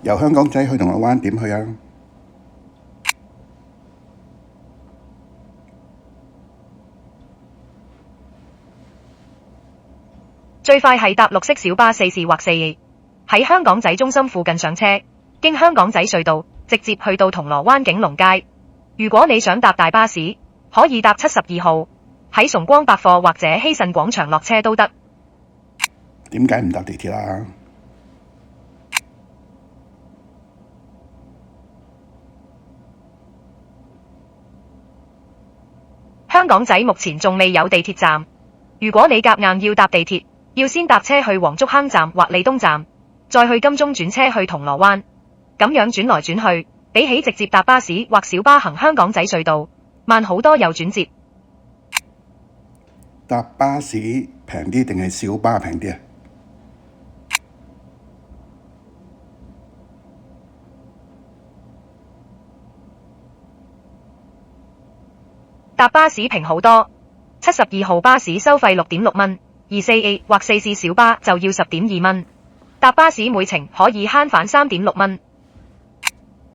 由香港仔去銅鑼灣點去啊？最快係搭綠色小巴4士或4，喺香港仔中心附近上車，經香港仔隧道直接去到銅鑼灣景隆街。如果你想搭大巴士，可以搭72號，喺崇光百貨或者希慎廣場落車都得。點解唔搭地鐵啦？香港仔目前仲未有地鐵站，如果你夾硬要搭地鐵，要先搭車去黃竹坑站或利東站，再去金鐘轉車去銅鑼灣，咁樣轉來轉去，比起直接搭巴士或小巴行香港仔隧道，慢好多又轉接。搭巴士平啲定係小巴平啲啊？搭巴士平好多，72號巴士收費6.6蚊，而4A 或4士小巴就要10.2蚊。搭巴士每程可以慳返3.6蚊。